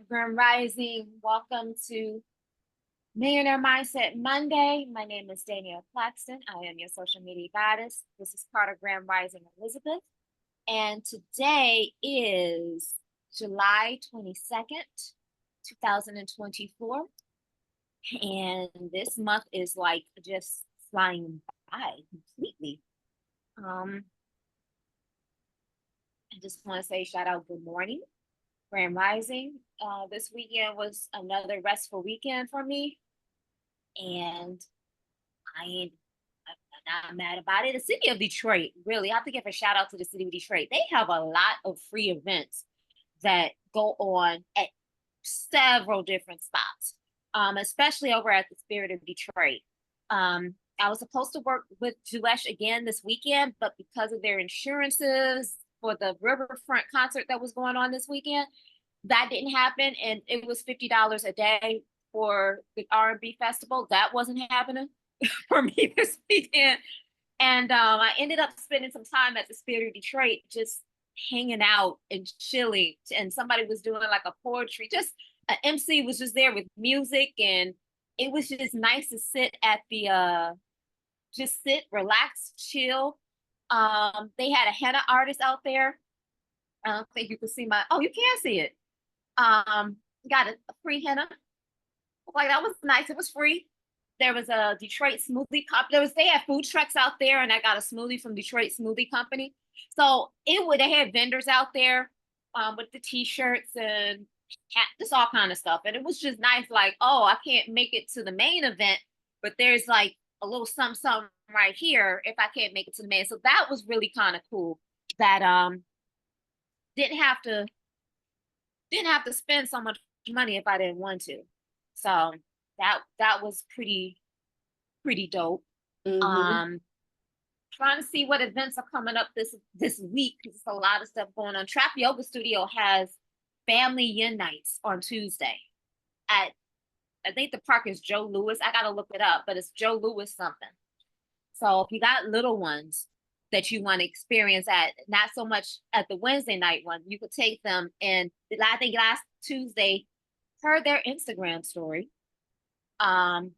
Grand Rising. Welcome to Millionaire Mindset Monday. My name is Danyelle Claxton. I am your social media goddess. This is part of Grand Rising Elizabeth. And today is July 22nd, 2024. And this month is like just flying by completely. I just want to say shout out good morning. Grand Rising. This weekend was another restful weekend for me, and I ain't I'm not mad about it. The city of Detroit, really, I have to give a shout out to the city of Detroit. They have a lot of free events that go on at several different spots, especially over at the Spirit of Detroit. I was supposed to work with Julesh again this weekend, but because of their insurances for the Riverfront concert that was going on this weekend, that didn't happen, and it was $50 a day for the R&B festival. That wasn't happening for me this weekend, and I ended up spending some time at the Spirit of Detroit, just hanging out and chilling. And somebody was doing like a poetry, just an MC was just there with music, and it was just nice to sit at the just sit, relax, chill. They had a henna artist out there. I don't think you can see my. Oh, you can see it. Got a free henna. Like that was nice. It was free. There was a Detroit smoothie cup. They had food trucks out there, and I got a smoothie from Detroit Smoothie Company. So they had vendors out there with the t-shirts and just all kind of stuff. And it was just nice, like, oh, I can't make it to the main event, but there's like a little something right here if I can't make it to the main. So that was really kind of cool that didn't have to spend so much money if I didn't want to. So that was pretty dope. Mm-hmm. Trying to see what events are coming up this week because there's a lot of stuff going on. Trap Yoga Studio has family yin nights on Tuesday at I think the park is Joe Louis. I gotta look it up, but it's Joe Louis something. So if you got little ones that you want to experience at, not so much at the Wednesday night one, you could take them. And I think last Tuesday, heard their Instagram story. Um,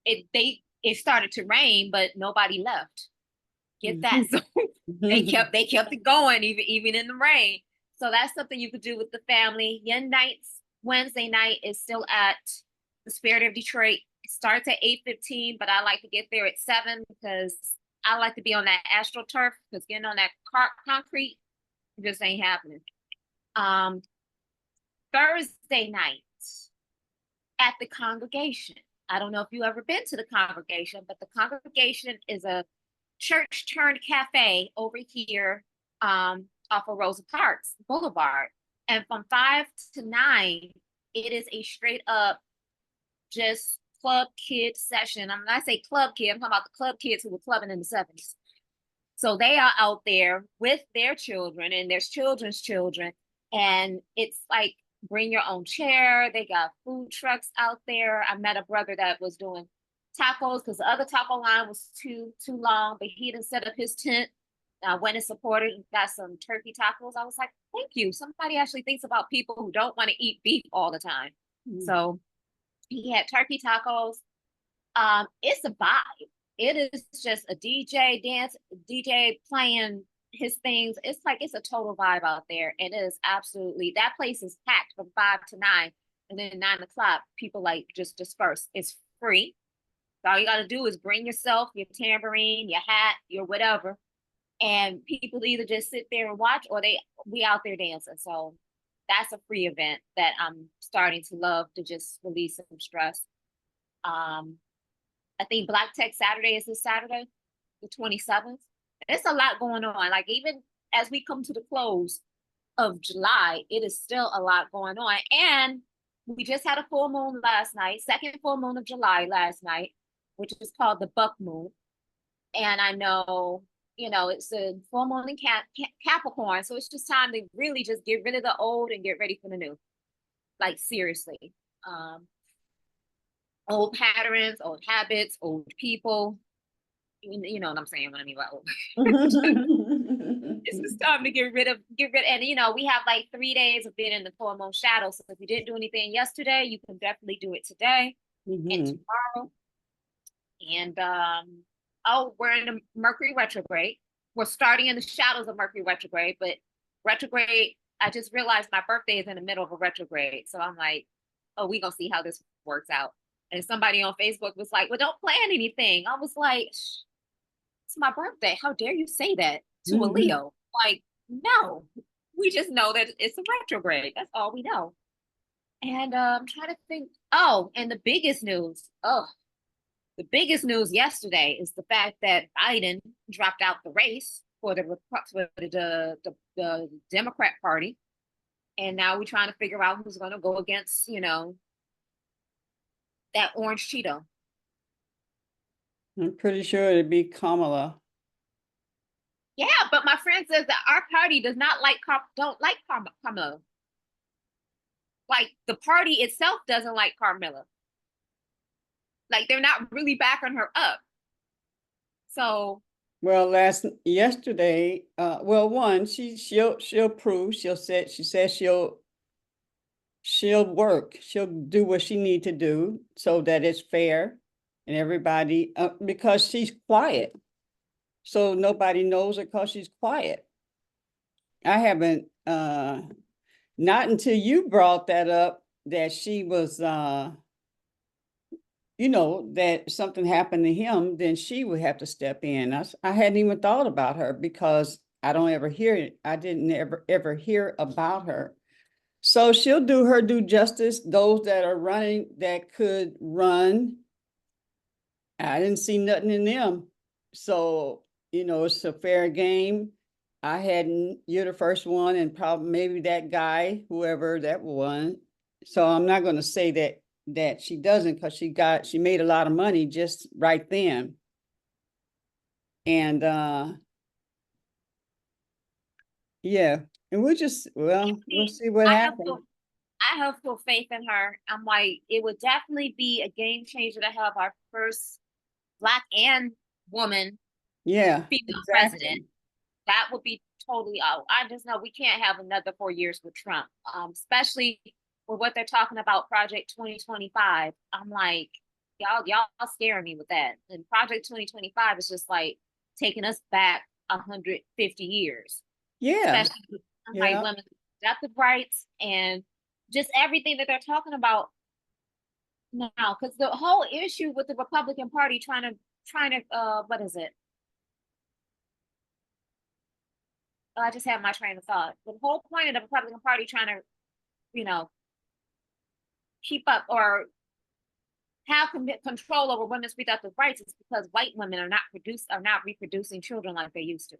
it started to rain, but nobody left. Get that? So they kept it going even in the rain. So that's something you could do with the family. Yen nights Wednesday night is still at the Spirit of Detroit. It starts at 8:15, but I like to get there at 7 because I like to be on that AstroTurf because getting on that concrete just ain't happening. Thursday night at the Congregation. I don't know if you ever been to the Congregation, but the Congregation is a church turned cafe over here off of Rosa Parks Boulevard. And from 5 to 9, it is a straight up just club kid session. When I say club kid, I'm talking about the club kids who were clubbing in the 70s. So they are out there with their children and their children's children. And it's like bring your own chair. They got food trucks out there. I met a brother that was doing tacos because the other taco line was too long, but he didn't set up his tent. I went and supported and got some turkey tacos. I was like, thank you. Somebody actually thinks about people who don't want to eat beef all the time. Mm-hmm. So he had turkey tacos. It's a vibe. It is just a DJ playing his things. It's like it's a total vibe out there. And it is absolutely that place is packed from 5 to 9. And then 9 o'clock, people like just disperse. It's free. So all you got to do is bring yourself, your tambourine, your hat, your whatever. And people either just sit there and watch or we out there dancing. So that's a free event that I'm starting to love to just release some stress. I think Black Tech Saturday is this Saturday, the 27th. There's a lot going on. Like even as we come to the close of July, it is still a lot going on. And we just had a full moon last night, second full moon of July last night, which is called the Buck Moon. And I know, it's a full moon in Capricorn. So it's just time to really just get rid of the old and get ready for the new. Like seriously. Old patterns, old habits, old people. You know what I'm saying when I mean by old. It's just time to get rid, and we have like 3 days of being in the full moon shadow. So if you didn't do anything yesterday, you can definitely do it today and Mm-hmm. tomorrow. And oh, we're in the Mercury retrograde. We're starting in the shadows of Mercury retrograde, but retrograde, I just realized my birthday is in the middle of a retrograde. So I'm like, oh, we gonna see how this works out. And somebody on Facebook was like, well, don't plan anything. I was like, it's my birthday. How dare you say that to a Mm-hmm. Leo? Like, no, we just know that it's a retrograde. That's all we know. And I'm trying to think. Oh, and the biggest news. Oh, the biggest news yesterday is the fact that Biden dropped out the race for the Democrat Party, and now we're trying to figure out who's going to go against that orange Cheeto. I'm pretty sure it'd be Kamala. Yeah, but my friend says that our party does not like don't like Kamala. Like the party itself doesn't like Carmilla. Like they're not really backing her up. So Well, yesterday, one, she'll prove, she says she'll work, she'll do what she need to do so that it's fair and everybody, because she's quiet. So nobody knows her because she's quiet. I haven't, not until you brought that up that she was, that something happened to him, then she would have to step in. I hadn't even thought about her because I don't ever hear it. I didn't ever hear about her. So she'll do her due justice. Those that are running that could run, I didn't see nothing in them. So, it's a fair game. I hadn't, you're the first one, and probably maybe that guy, whoever that one. So I'm not going to say that she doesn't, because she made a lot of money just right then. And yeah, and we'll see what I have happens. full, I have full faith in her. I'm like, it would definitely be a game changer to have our first Black and woman Yeah, female president. exactly. That would be totally out. I just know we can't have another 4 years with Trump, especially with what they're talking about Project 2025. I'm like, y'all scaring me with that. And Project 2025 is just like taking us back 150 years, Yeah, especially with like yeah, women's reproductive rights and just everything that they're talking about now. Because the whole issue with the Republican Party trying to what is it? I just had my train of thought. The whole point of the Republican Party trying to, you know, keep up or have control over women's reproductive rights is because white women are not reproducing children like they used to.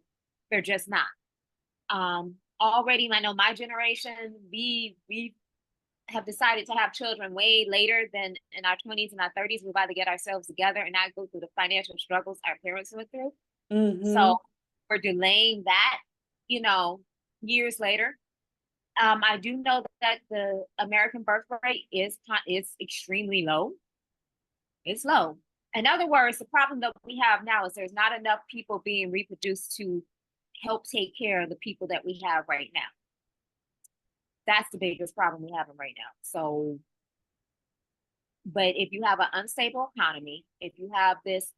They're just not. Already, I know my generation, we have decided to have children way later than in our 20s and our 30s. We've got to get ourselves together and not go through the financial struggles our parents went through. mm-hmm. So we're delaying that, years later. I do know that the American birth rate is extremely low. It's low. In other words, the problem that we have now is there's not enough people being reproduced to help take care of the people that we have right now. That's the biggest problem we have right now. So, but if you have an unstable economy, if you have this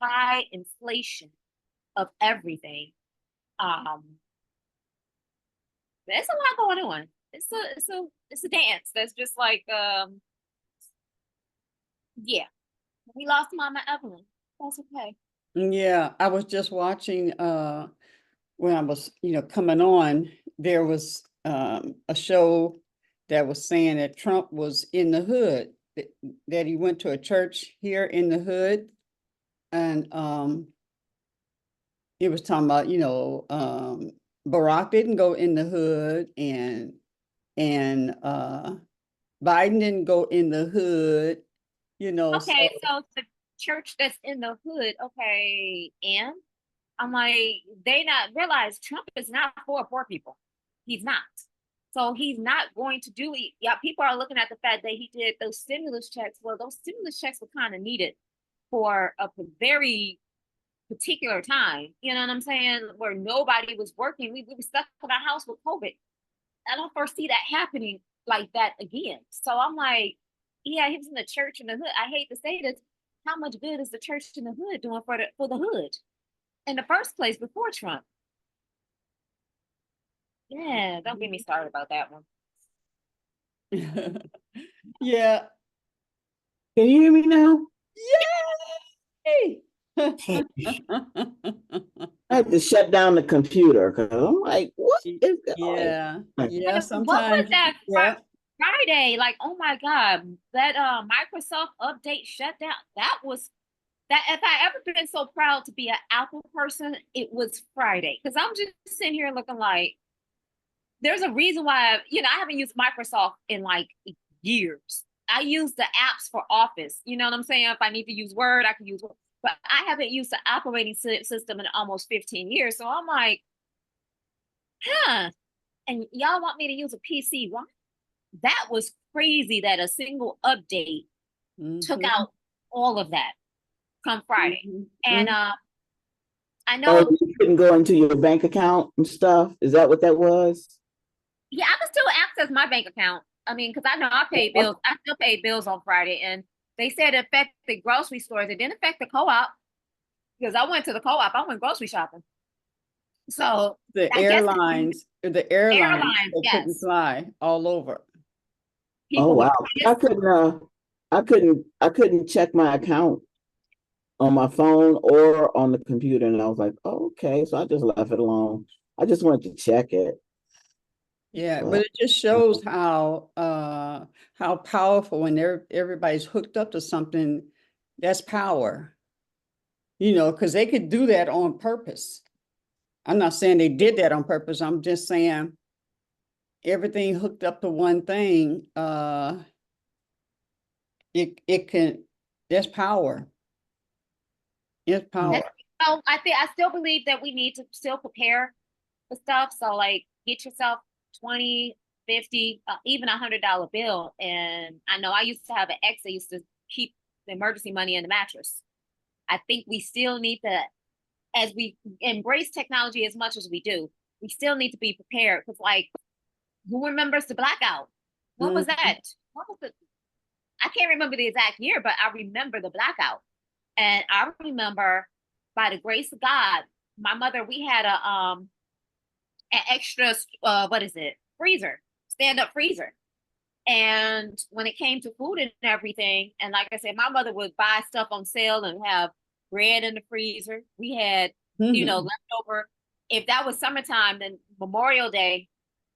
high inflation of everything, um, there's a lot going on. It's a dance. That's just like yeah. We lost Mama Evelyn. That's okay. Yeah, I was just watching when I was, coming on, there was a show that was saying that Trump was in the hood, that he went to a church here in the hood, and it was talking about, Barack didn't go in the hood, and Biden didn't go in the hood, so Okay, so the church that's in the hood, okay, and I'm like, they not realize Trump is not for poor people. He's not. So he's not going to do it. Yeah, people are looking at the fact that he did those stimulus checks. Well, those stimulus checks were kind of needed for a very particular time. You know what I'm saying? Where nobody was working. We were stuck in our house with COVID. I don't foresee that happening like that again. So I'm like, yeah, he was in the church in the hood. I hate to say this. How much good is the church in the hood doing for the hood in the first place before Trump? Yeah, don't get me started about that one. Yeah. Can you hear me now? Yay! I had to shut down the computer because I'm like, what is going Yeah, on? yeah, What was sometimes, that yeah. Friday? Like, oh my God, that Microsoft update shut down. That was that if I ever been so proud to be an Apple person, it was Friday. Because I'm just sitting here looking like there's a reason why, I haven't used Microsoft in like years. I use the apps for Office. You know what I'm saying? If I need to use Word, I can use Word. But I haven't used the operating system in almost 15 years. So I'm like, huh. And y'all want me to use a PC? What? That was crazy that a single update took Mhm, out all of that come Friday. mhm, And mhm. I Oh, know, you couldn't go into your bank account and stuff? Is that what that was? yeah, I can still access my bank account. I mean, because I know I paid bills. I still paid bills on Friday, and they said it affected grocery stores. It didn't affect the co-op because I went to the co-op. I went grocery shopping. So The I guess airlines, airlines, they couldn't yes, fly all over. Oh people were wow. I pissed. couldn't I couldn't check my account on my phone or on the computer. And I was like, oh, okay. So I just left it alone. I just wanted to check it. Yeah, but But it just shows how powerful when everybody's hooked up to something, that's power. Because they could do that on purpose. I'm not saying they did that on purpose. I'm just saying everything hooked up to one thing, it can, that's power. It's That's, power. so I still believe that we need to still prepare for stuff. So like get yourself 20, 50, even $100 bill. And I know I used to have an ex that used to keep the emergency money in the mattress. I think we still need to, as we embrace technology as much as we do, we still need to be prepared. Because like, who remembers the blackout? What was Mhm. that? What was the? I can't remember the exact year, but I remember the blackout. And I remember, by the grace of God, my mother, we had an extra what is it, freezer, stand up freezer. And when it came to food and everything, and like I said, my mother would buy stuff on sale and have bread in the freezer. We had, Mhm. leftover. If that was summertime, then Memorial Day,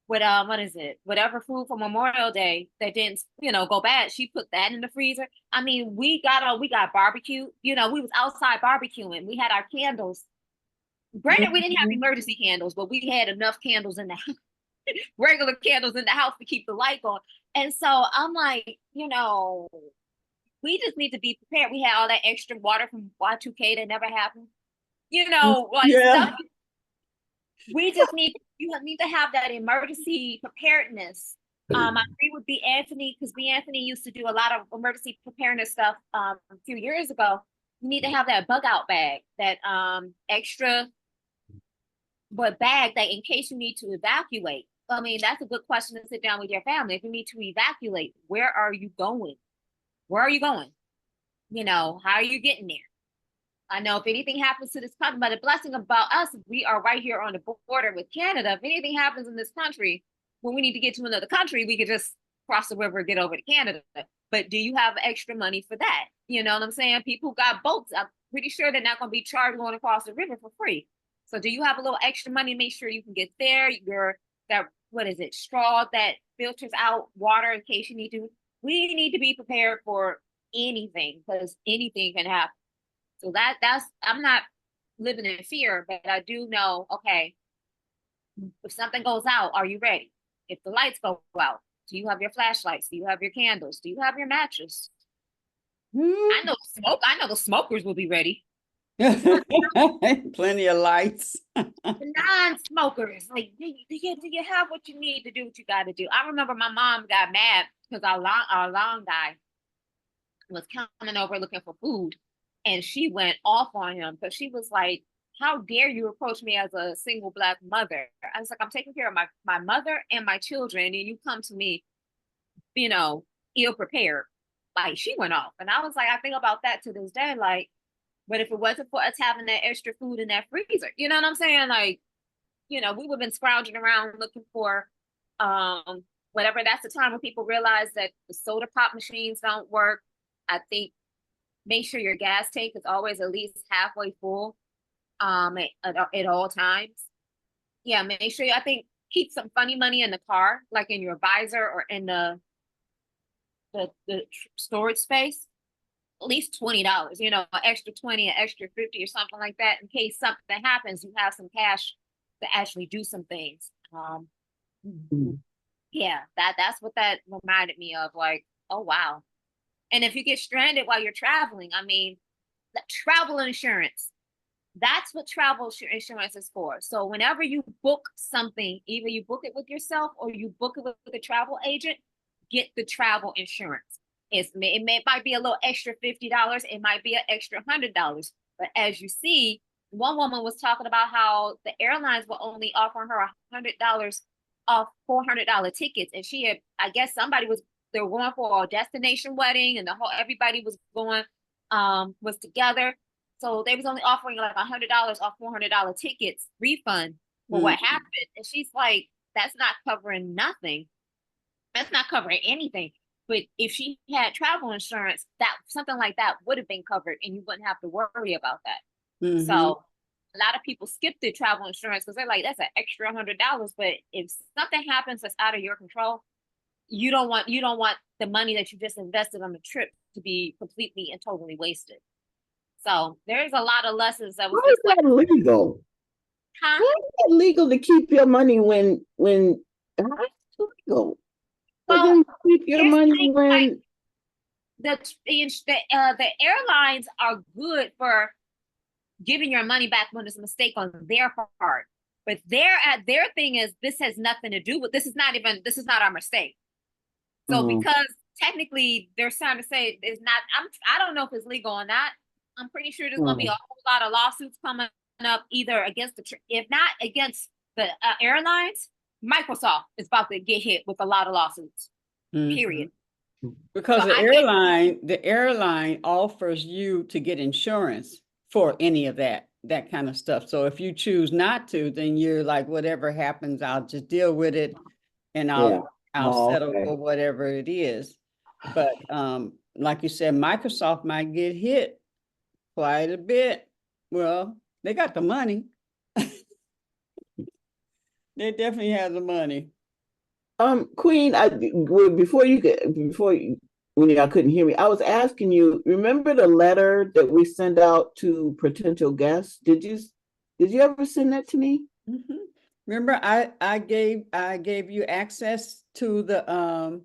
with what is it, whatever food for Memorial Day that didn't, go bad, she put that in the freezer. I mean, we got barbecue. We was outside barbecuing. We had our candles. Granted, we didn't have Mhm. emergency candles, but we had enough candles in the regular candles in the house to keep the light on. And so I'm like, we just need to be prepared. We had all that extra water from Y2K that never happened. Like stuff. Yeah. We just need to have that emergency preparedness. I agree with B. Anthony because B. Anthony used to do a lot of emergency preparedness stuff a few years ago. You need to have that bug out bag, that extra but bag that in case you need to evacuate. I mean, that's a good question to sit down with your family. If you need to evacuate, where are you going? Where are you going? How are you getting there? I know if anything happens to this country, but the blessing about us, we are right here on the border with Canada. If anything happens in this country, when we need to get to another country, we could just cross the river and get over to Canada. But do you have extra money for that? You know what I'm saying? People who got boats, I'm pretty sure they're not going to be charged going across the river for free. So do you have a little extra money to make sure you can get there? That what is it? Straw that filters out water in case you need to. We need to be prepared for anything because anything can happen. So that's I'm not living in fear, but I do know, okay, if something goes out, are you ready? If the lights go out, do you have your flashlights? Do you have your candles? Do you have your mattress? I know the smokers will be ready. Plenty of lights. The non-smokers, like, do you have what you need to do what you got to do? I remember my mom got mad because our lawn guy was coming over looking for food. And she went off on him because she was like, how dare you approach me as a single Black mother? I was like, I'm taking care of my mother and my children, and you come to me, you know, ill prepared. Like, she went off. And I was like, I think about that to this day. Like, but if it wasn't for us having that extra food in that freezer, you know what I'm saying? Like, we would have been scrounging around looking for whatever. That's the time when people realize that the soda pop machines don't work. I think make sure your gas tank is always at least halfway full at all times. Yeah, make sure I think keep some funny money in the car, like in your visor or in the storage space. At least $20, an extra 20, an extra 50 or something like that, in case something happens, you have some cash to actually do some things. Yeah, that's what that reminded me of. Like, oh wow. And if you get stranded while you're traveling, I mean, travel insurance. That's what travel insurance is for. So whenever you book something, either you book it with yourself or you book it with a travel agent, get the travel insurance. It might be a little extra $50. It might be an extra $100. But as you see, one woman was talking about how the airlines were only offering her $100 off $400 tickets, and she had, I guess, they were going for a destination wedding, and everybody was going, was together. So they was only offering like $100 off $400 tickets refund for what happened. And she's like, that's not covering nothing. That's not covering anything. But if she had travel insurance, that something like that would have been covered, and you wouldn't have to worry about that. So a lot of people skip the travel insurance because they're like, that's an extra $100. But if something happens that's out of your control, you don't want the money that you just invested on the trip to be completely and totally wasted. So there's a lot of lessons that was How is that legal? Huh? How is that legal to keep your money when how is it legal? Well, keep your money when the airlines are good for giving your money back when there's a mistake on their part. But their thing is, this has nothing to do with, this is not our mistake. So because technically they're trying to say it's not, I don't know if it's legal or not. I'm pretty sure there's going to be a whole lot of lawsuits coming up, either against if not against the airlines. Microsoft is about to get hit with a lot of lawsuits. Period. Because so the airline offers you to get insurance for any of that kind of stuff. So if you choose not to, then you're like, whatever happens, I'll just deal with it, and I'll settle for whatever it is. But like you said, Microsoft might get hit quite a bit. Well, they got the money. They definitely have the money. Queen, when y'all couldn't hear me, I was asking you, remember the letter that we send out to potential guests? Did you ever send that to me? Remember, I gave you access to the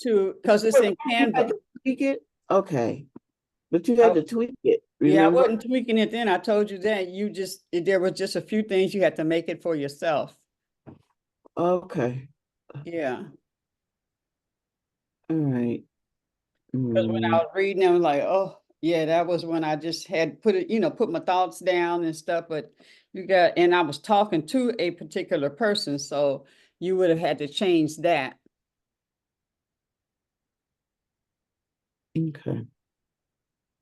because it's in Canva. Tweak it? Okay. But you had to tweak it. Remember? Yeah, I wasn't tweaking it then. I told you that there was just a few things you had to make it for yourself. Okay. Yeah. All right. Because when I was reading, I was like, oh, yeah, that was when I just had put my thoughts down and stuff. But and I was talking to a particular person, so you would have had to change that. Okay.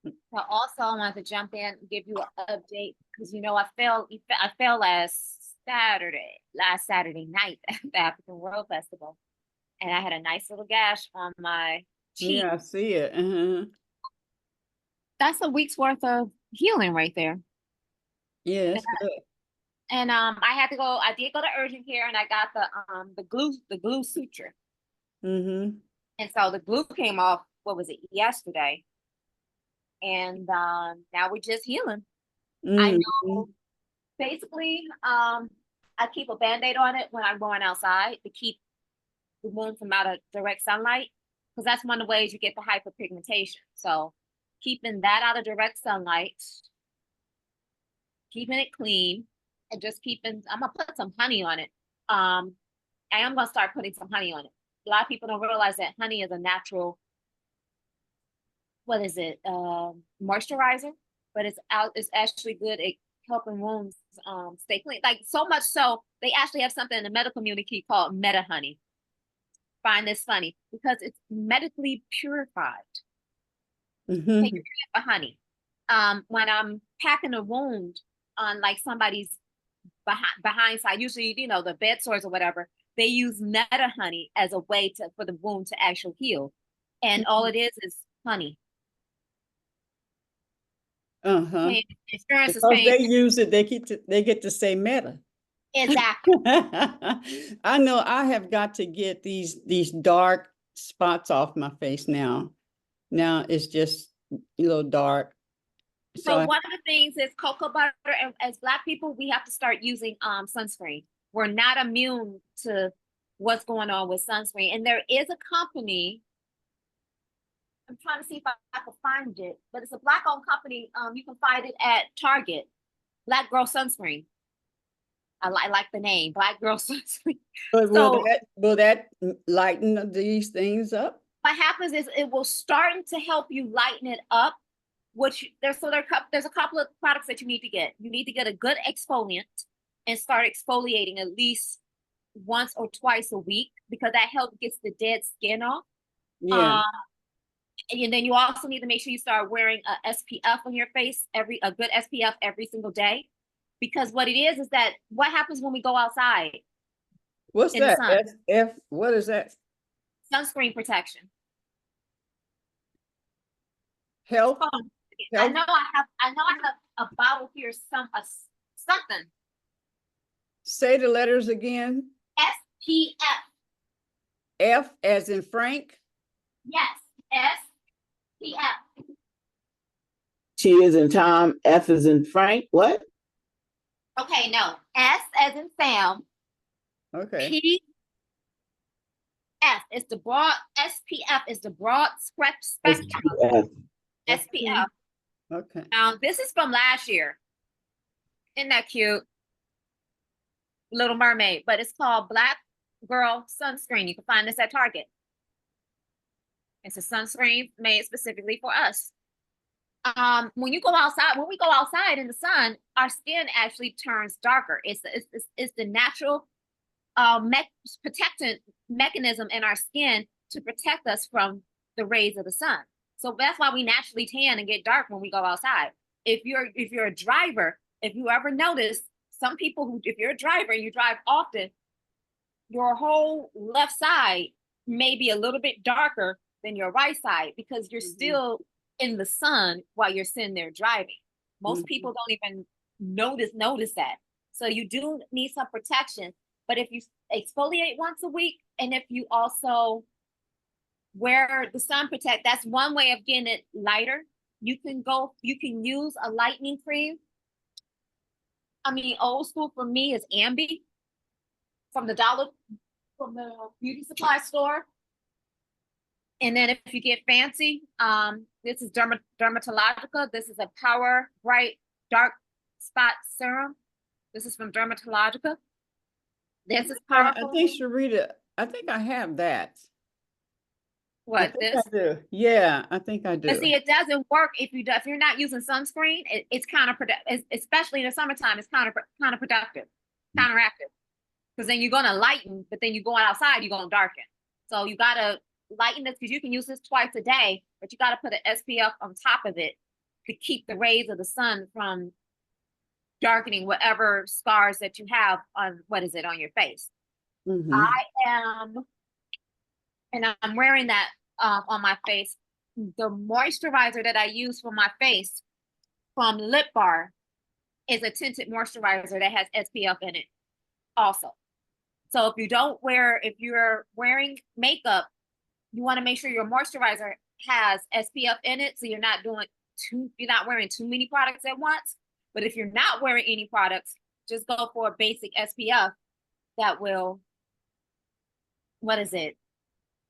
So also, I wanted to jump in and give you an update because I fell last Saturday night at the African World Festival, and I had a nice little gash on my cheek. Yeah, I see it. That's a week's worth of healing right there. Yeah, it's good. And I did go to urgent care, and I got the glue suture. And so the glue came off, what was it, yesterday? And now we're just healing. I know, basically, I keep a Band-Aid on it when I'm going outside to keep the wound from out of direct sunlight, because that's one of the ways you get the hyperpigmentation. So keeping that out of direct sunlight, keeping it clean, and just I'm gonna put some honey on it. I am gonna start putting some honey on it. A lot of people don't realize that honey is a natural what is it? Moisturizer, but it's actually good at helping wounds stay clean. Like so much so they actually have something in the medical community called Meta Honey. Find this funny because it's medically purified. Mhm. Honey. When I'm packing a wound on like somebody's behind side, usually the bed sores or whatever, they use Meta Honey as a way for the wound to actually heal, and all it is honey. Uh-huh. Insurance is Because paying. they use it, they get to say meta. Exactly. I know I have got to get these dark spots off my face now. Now it's just a little dark. So So one of the things is cocoa butter, and as Black people, we have to start using sunscreen. We're not immune to what's going on with sunscreen. And there is a company, I'm trying to see if I can find it, but it's a Black-owned company. You can find it at Target, Black Girl Sunscreen. I like the name, Black Girl Sunscreen. but So will that lighten these things up? what happens is it will start to help you lighten it up, which there's a couple of products that you need to get. You need to get a good exfoliant and start exfoliating at least once or twice a week, because that helps gets the dead skin off. Yeah. And then you also need to make sure you start wearing a SPF on your face, a good SPF every single day, because what it is that what happens when we go outside? What's in the that? sun? SF, what is that? Sunscreen protection. Health? Oh, I know I have a bottle here, something. Say the letters again. SPF. F as in Frank? Yes, SPF. T is in Tom, F is in Frank. What? Okay, no. S as in Sam. Okay. P F is the broad, SPF is the broad spectrum. SPF. SPF. Okay. This is from last year. Isn't that cute? Little Mermaid, but it's called Black Girl Sunscreen. You can find this at Target. It's a sunscreen made specifically for us. When we go outside in the sun, our skin actually turns darker. It's the natural protectant mechanism in our skin to protect us from the rays of the sun. So that's why we naturally tan and get dark when we go outside. If you're a driver, if you ever notice, some people who, if you're a driver and you drive often, your whole left side may be a little bit darker than your right side, because you're still in the sun while you're sitting there driving. Most people don't even notice that. So you do need some protection. But if you exfoliate once a week, and if you also wear the sun protect, that's one way of getting it lighter. You can use a lightening cream. I mean, old school for me is Ambi from the beauty supply store. And then if you get fancy, this is Dermatologica. This is a Power Bright Dark Spot Serum. This is from Dermatologica. This is powerful. I think Sharita, I think I have that. What, this? I do. Yeah, I think I do. But see, it doesn't work if you're not using sunscreen. It's counterproductive, especially in the summertime. It's counterproductive, counteractive, because then you're gonna lighten, but then you go outside, you're gonna darken. So you gotta lighten this, because you can use this twice a day, but you gotta put an SPF on top of it to keep the rays of the sun from darkening whatever scars that you have on on your face. I'm wearing that on my face. The moisturizer that I use for my face from Lip Bar is a tinted moisturizer that has SPF in it also. So if you're wearing makeup, you want to make sure your moisturizer has SPF in it, so you're not wearing too many products at once. But if you're not wearing any products, just go for a basic SPF that will,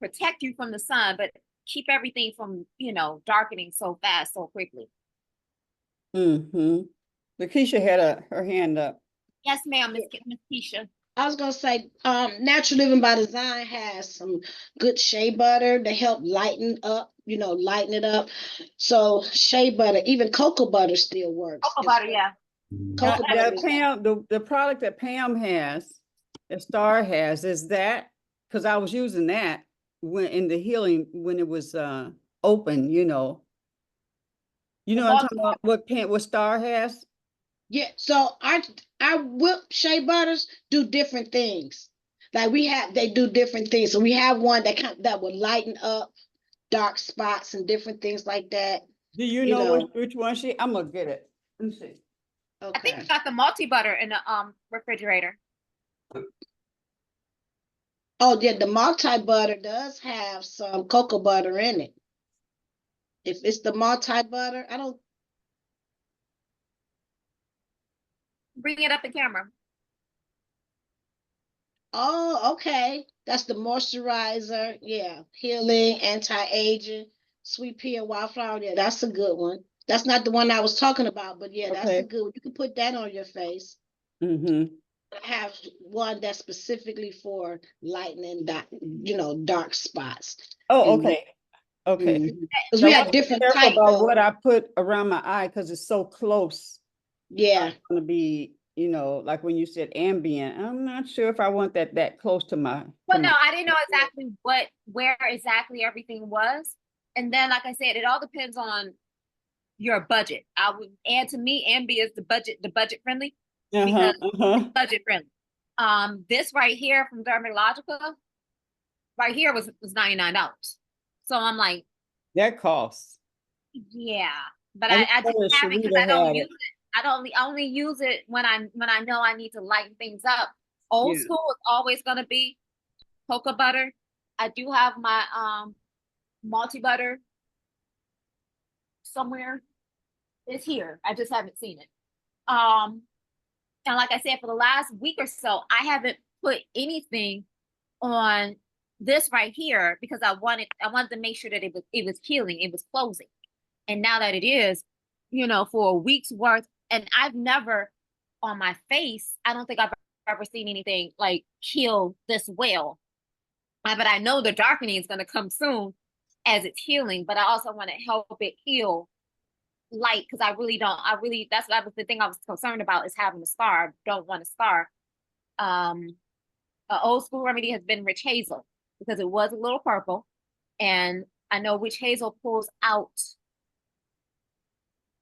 protect you from the sun, but keep everything from, darkening so fast, so quickly. Lakeisha had her hand up. Yes, ma'am, Miss Keisha. I was gonna say, Natural Living by Design has some good shea butter to help lighten up, lighten it up. So shea butter, even cocoa butter still works. Cocoa butter, yeah. Cocoa butter is Pam, the product that Pam has, that Star has, is that, because I was using that when in the healing, when it was open, what I'm talking about, what Star has? yeah. So our whip shea butters do different things. Like they do different things. So we have one that would lighten up dark spots and different things like that. Do you You know know. which one I'm gonna get it. Let me see. I think Okay. you got the multi butter in the refrigerator. Oh yeah, the multi butter does have some cocoa butter in it. If it's the multi butter, I don't. Bring it up in camera. Oh, okay. That's the moisturizer. Yeah, healing, anti-aging, sweet pea and wildflower. Yeah, that's a good one. That's not the one I was talking about, but yeah, that's a Okay. good one. You can put that on your face. Mm-hmm. I have one that's specifically for lightening dark spots. Oh, And okay. Okay. because Now, we I have want to be different careful types. about what I put around my eye because it's so close. Yeah. It's gonna be, like when you said ambient. I'm not sure if I want that close to my. Well, no, I didn't know exactly where exactly everything was. And then, like I said, it all depends on your budget. And to me, Ambi is the budget friendly because it's budget friendly. This right here from Dermatologica, right here was $99. So I'm like, that costs. yeah, but I I just know that have it because Sharita I don't had use it. it. I only use it when I know I need to lighten things up. Old Yeah. school is always gonna be cocoa butter. I do have my multi butter somewhere. It's here. I just haven't seen it. And like I said, for the last week or so, I haven't put anything on this right here because I wanted to make sure that it was healing, it was closing. And now that it is, for a week's worth, and I've never on my face, I don't think I've ever seen anything like heal this well. But I know the darkening is going to come soon as it's healing, but I also want to help it heal light because that's what was the thing I was concerned about is having a scar. I don't want a scar. An old school remedy has been witch hazel because it was a little purple, and I know witch hazel pulls out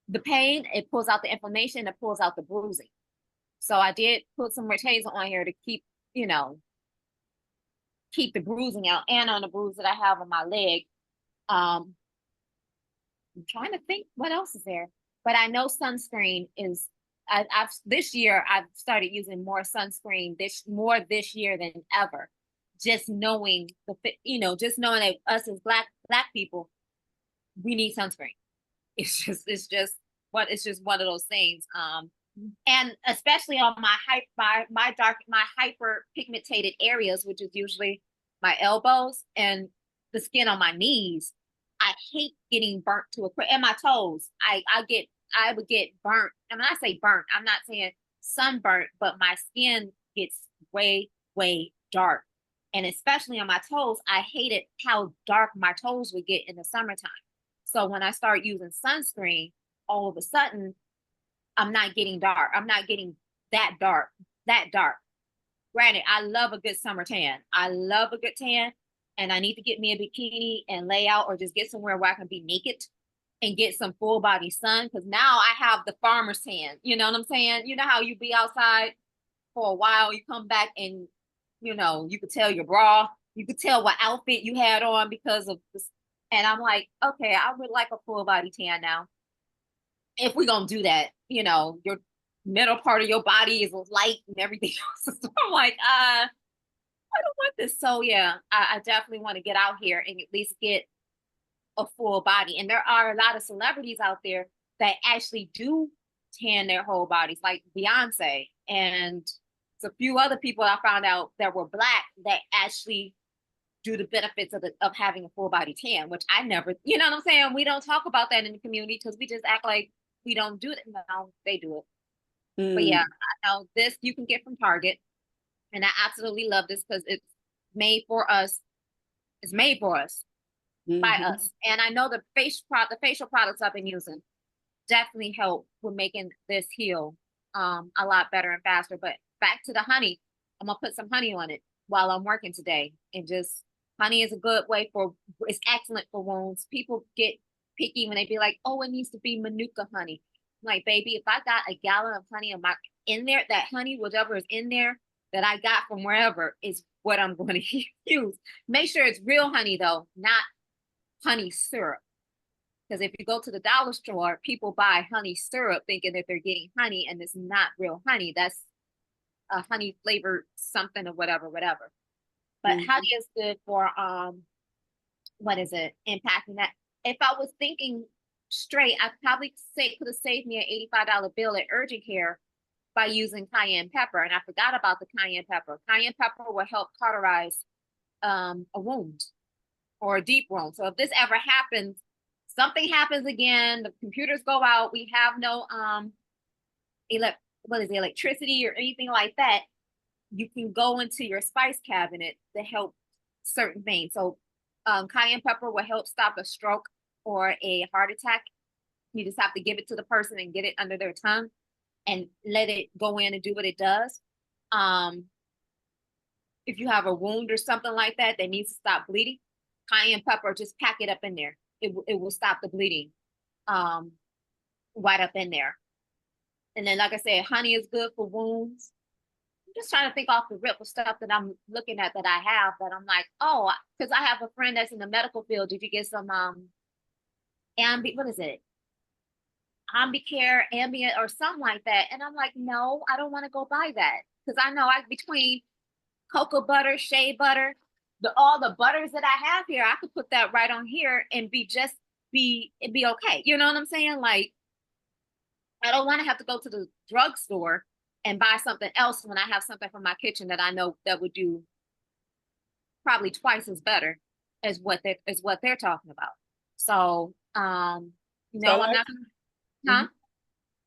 the pain, it pulls out the inflammation, it pulls out the bruising. So I did put some witch hazel on here to keep the bruising out and on the bruise that I have on my leg. I'm trying to think what else is there, but I know sunscreen is. I've this year I've started using more sunscreen this year than ever. Just knowing just knowing that us as black people, we need sunscreen. It's just one of those things. And especially on my hyper pigmented areas, which is usually my elbows and the skin on my knees. I hate getting burnt and my toes. I would get burnt. And when I say burnt, I'm not saying sunburnt, but my skin gets way, way dark. And especially on my toes, I hated how dark my toes would get in the summertime. So when I start using sunscreen, all of a sudden, I'm not getting dark. I'm not getting that dark. Granted, I love a good summer tan. I love a good tan, and I need to get me a bikini and lay out or just get somewhere where I can be naked and get some full body sun because now I have the farmer's tan. You know what I'm saying? You know how you be outside for a while, you come back and you could tell your bra, you could tell what outfit you had on because of this. And I'm like, okay, I would like a full body tan now. If we're gonna do that, your middle part of your body is light and everything else. So I'm like, I don't want this. So yeah, I definitely want to get out here and at least get a full body. And there are a lot of celebrities out there that actually do tan their whole bodies, like Beyonce and a few other people I found out that were Black that actually do the benefits of having a full body tan, which I never, you know what I'm saying? We don't talk about that in the community because we just act like we don't do it. No, they do it. But yeah, I know this you can get from Target. And I absolutely love this because it's made for us. It's made for us by Mhm. us. And I know the facial products I've been using definitely help with making this heal a lot better and faster. But back to the honey, I'm gonna put some honey on it while I'm working today. And just honey is a good way for it's excellent for wounds. People get picky when they be like, oh, it needs to be Manuka honey. I'm like, baby, if I got a gallon of honey in there, that honey, whatever is in there that I got from wherever is what I'm going to use. Make sure it's real honey though, not honey syrup. Because if you go to the dollar store, people buy honey syrup thinking that they're getting honey, and it's not real honey. That's a honey flavored something or whatever, whatever. But Mhm. honey is good for what is it? Impacting that. If I was thinking straight, I probably could have saved me an $85 bill at urgent care by using cayenne pepper. And I forgot about the cayenne pepper. Cayenne pepper will help cauterize a wound or a deep wound. So if this ever happens, something happens again, the computers go out, we have no electricity or anything like that, you can go into your spice cabinet to help certain things. So cayenne pepper will help stop a stroke or a heart attack. You just have to give it to the person and get it under their tongue and let it go in and do what it does. If you have a wound or something like that that needs to stop bleeding, cayenne pepper, just pack it up in there. It will stop the bleeding right up in there. And then, like I said, honey is good for wounds. I'm just trying to think off the rip of stuff that I'm looking at that I have that I'm like, oh, because I have a friend that's in the medical field. Did you get some what is it? Ambicare, ambient, or something like that? And I'm like, no, I don't want to go buy that because I know between cocoa butter, shea butter, all the butters that I have here, I could put that right on here and it'd be okay. You know what I'm saying? Like, I don't want to have to go to the drugstore and buy something else when I have something from my kitchen that I know that would do probably twice as better as what they're talking about. So, So I'm like, not gonna, huh?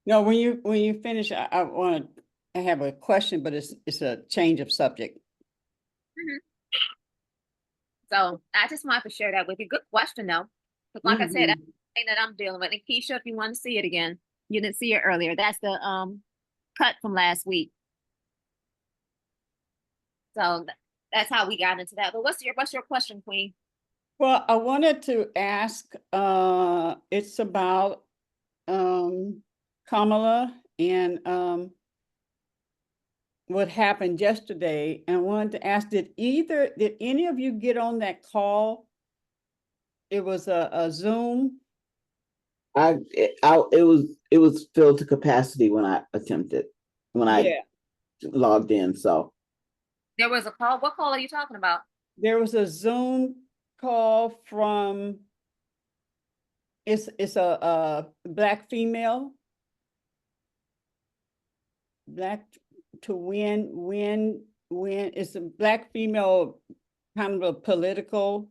no, when you finish, I want to have a question, but it's a change of subject. Mhm. So I just wanted to share that with you. Good question though. Because like I said, that's Mhm. the thing that I'm dealing with. And Keisha, if you want to see it again, you didn't see it earlier. That's the cut from last week. So that's how we got into that. But what's your question, Queen? Well, I wanted to ask, it's about Kamala and what happened yesterday. And I wanted to ask, did any of you get on that call? It was a Zoom. It was filled to capacity when I Yeah, logged in. So There was a call. What call are you talking about? there was a Zoom call from, it's a Black female, Black to win. It's a Black female kind of a political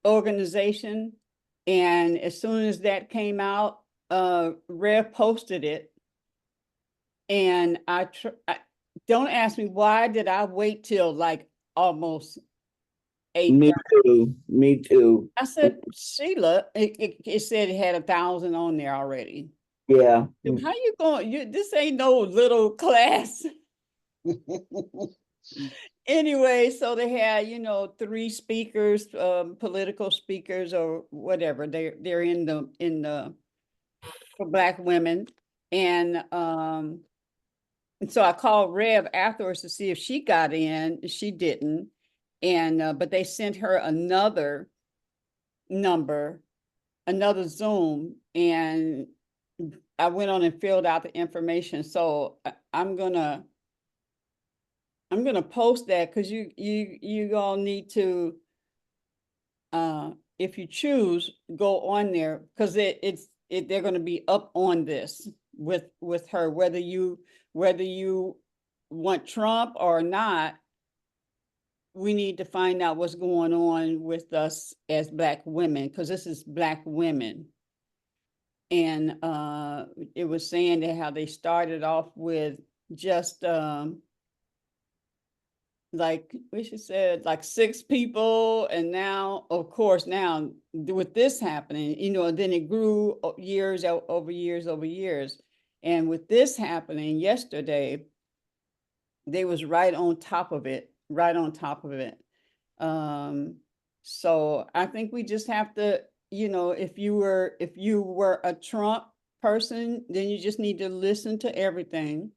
organization. And as soon as that came out, Rev posted it. And don't ask me why did I wait till like almost 8. me too. Me too. I said, Sheila, it said it had 1,000 on there already. Yeah. How you going? This ain't no little class. Anyway, so they had, 3 speakers, political speakers or whatever. They're in the for Black women. And so I called Rev afterwards to see if she got in. She didn't. And but they sent her another number, another Zoom, and I went on and filled out the information. So I'm gonna post that because you all need to, if you choose, go on there because they're gonna be up on this with her, whether you want Trump or not. We need to find out what's going on with us as Black women, because this is Black women. And it was saying that how they started off with just like she said, like 6 people, and now, of course, now with this happening, you know, then it grew years over years over years. And with this happening yesterday, they was right on top of it, right on top of it. So I think we just have to, you know, if you were a Trump person, then you just need to listen to everything.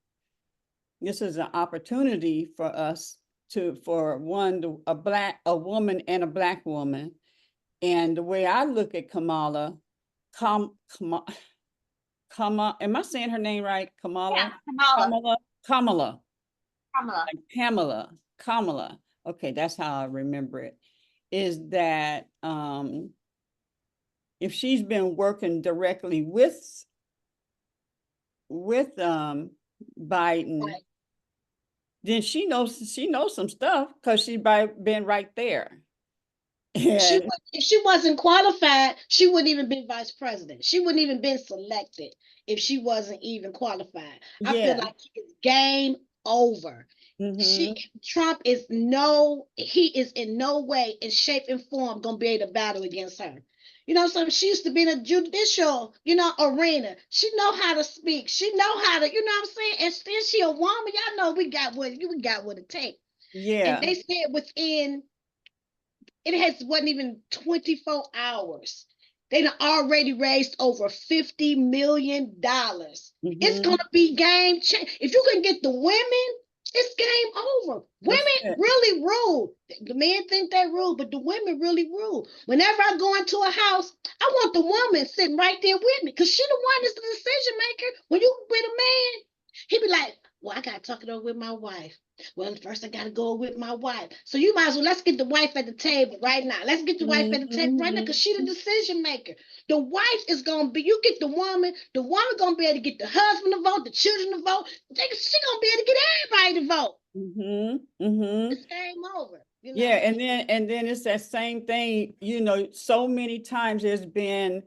This is an opportunity for us for a woman and a Black woman. And the way I look at Kamala, am I saying her name right? Kamala? Yeah, Kamala. Kamala. Kamala. Like Kamala. Okay, that's how I remember it. Is that if she's been working directly with Biden, Right. then she knows some stuff because she's been right there. If she wasn't qualified, she wouldn't even been vice president. She wouldn't even been selected if she wasn't even qualified. I feel like it's game over. Trump is he is in no way, in shape and form, gonna be able to battle against her. You know, so she used to be in a judicial, arena. She know how to speak. She know how to, you know what I'm saying? And since she a woman, y'all know we got what it takes. Yeah. And they said it wasn't even 24 hours. They done already raised over $50 million. It's gonna be game change. If you can get the women, it's game over. Women really rule. The men think they rule, but the women really rule. Whenever I go into a house, I want the woman sitting right there with me, because she the one that's the decision maker. When you with a man, he be like, well, I gotta talk it over with my wife. Well, first I gotta go with my wife. So you might as well, let's get the wife at the table right now. Let's get the wife at the table right now, because she the decision maker. The wife is gonna be, you get the woman gonna be able to get the husband to vote, the children to vote. She gonna be able to get everybody to vote. It's game over. You know? Yeah, and then it's that same thing, you know, so many times there's been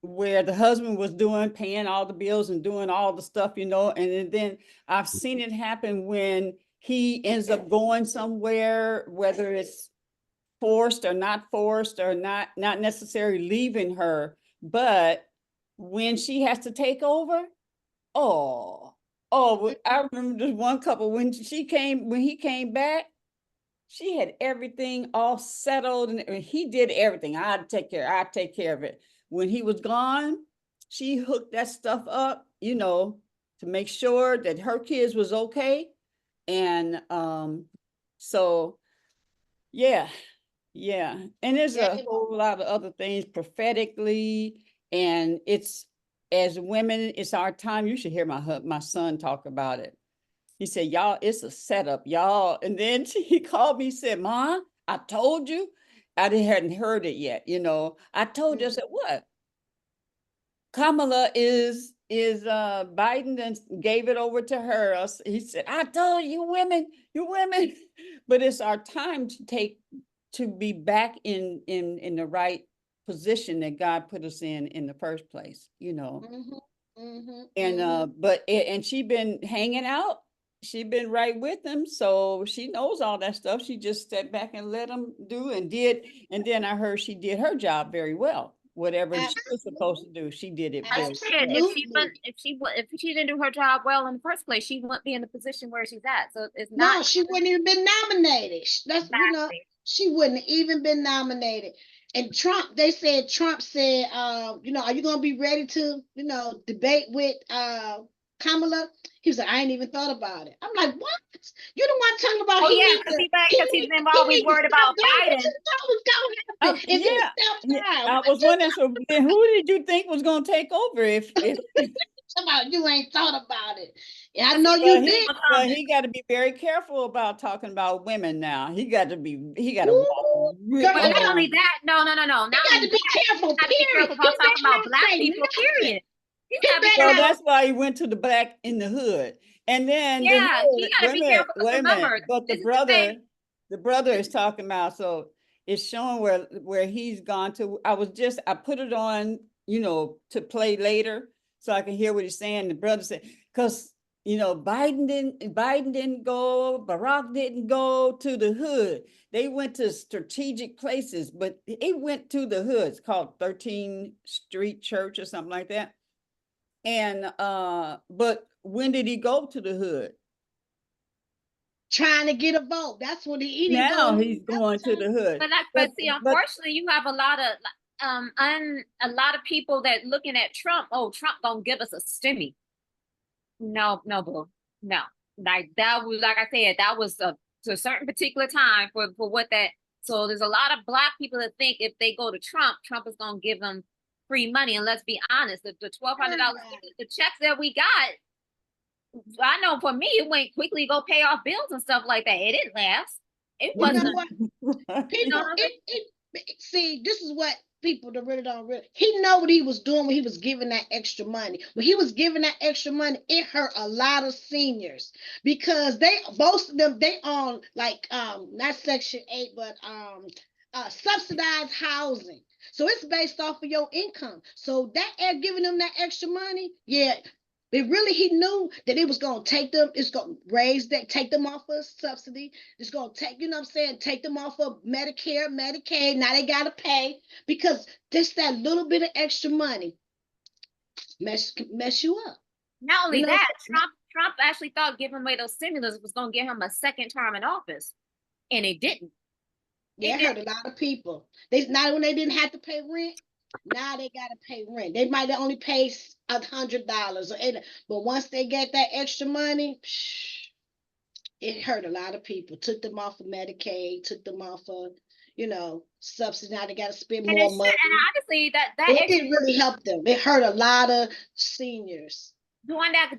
where the husband was paying all the bills and doing all the stuff, you know, and then I've seen it happen when he ends up going somewhere, whether it's forced or not necessarily leaving her, but when she has to take over, I remember this one couple, when he came back, she had everything all settled, and he did everything. I'd take care of it. When he was gone, she hooked that stuff up, you know, to make sure that her kids was okay. And so yeah. And there's a whole lot of other things prophetically, and it's, as women, it's our time. You should hear my son talk about it. He said, y'all, it's a setup, y'all. And then he called me, said, Mom, I told you. I hadn't heard it yet, you know. I told you. I said, what? Kamala is Biden and gave it over to her. He said, I told you women. But it's our time to be back in the right position that God put us in the first place, you know. And she been hanging out. She been right with him, so she knows all that stuff. She just stepped back and let him do and did. And then I heard she did her job very well. Whatever she was supposed to do, she did it very well. If she didn't do her job well in the first place, she wouldn't be in the position where she's at. So it's not. No, she wouldn't even been nominated. That's exactly. You know, she wouldn't even been nominated. And they said, you know, are you gonna be ready to, you know, debate with Kamala? He was like, I ain't even thought about it. I'm like, what? You the one talking about? Oh yeah, because he's been always worried about Biden. I was wondering, so then who did you think was gonna take over if about you ain't thought about it? Yeah, I know you did. But he got to be very careful about talking about women now. He got to walk. Not only that, no. Not got to be careful. Period. About talking about Black people. Period. So that's why he went to the Black in the Hood. And then he gotta be careful. But the brother is talking about, so it's showing where he's gone to. I put it on, you know, to play later so I can hear what he's saying. The brother said, because you know, Biden didn't go, Barack didn't go to the hood. They went to strategic places, but it went to the hood. It's called 13th Street Church or something like that. And but when did he go to the hood? Trying to get a vote. That's when he didn't go. Now he's going to the hood. But see, but unfortunately, you have a lot of a lot of people that looking at Trump. Oh, Trump gonna give us a stimmy. No, no, boo, no. Like that was, like I said, that was to a certain particular time for what that. So there's a lot of Black people that think if they go to Trump, Trump is gonna give them free money. And let's be honest, the $1,200, the checks that we got, I know for me, it went quickly go pay off bills and stuff like that. It didn't last. It You know wasn't. what? People, see, this is what people that really don't really. He know what he was doing when he was giving that extra money. When he was giving that extra money, it hurt a lot of seniors because most of them they on like not Section 8, but subsidized housing. So it's based off of your income. So that giving them that extra money, yeah. It really, he knew that it was going to take them, it's going to raise that, take them off of subsidy. It's going to take, you know what I'm saying, take them off of Medicare, Medicaid. Now they got to pay because just that little bit of extra money mess you up. Not only You know, that, Trump actually thought giving away those stimulus was going to give him a second term in office, and it didn't. It hurt a lot of people. Not when they didn't have to pay rent. Now they gotta pay rent. They might have only paid $100 or $80, but once they get that extra money, it hurt a lot of people. Took them off of Medicaid, took them off of, subsidy. Now they gotta spend more money. And honestly, that it didn't really help them. It hurt a lot of seniors. During that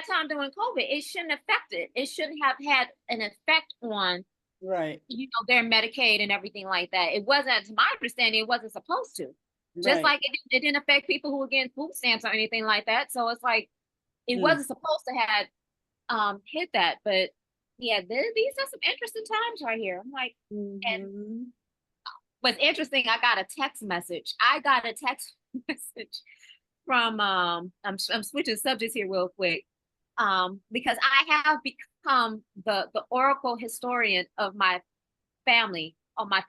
time during COVID, it shouldn't it shouldn't have had an effect on right, their Medicaid and everything like that. It wasn't, to my understanding, it wasn't supposed to. Just like it didn't affect people who were getting food stamps or anything like that. So it's like it wasn't supposed to have hit that. But yeah, these are some interesting times right here. I'm like, and what's interesting, I got a text message. From I'm switching subjects here real quick. Because I have become the oracle historian of my family, on my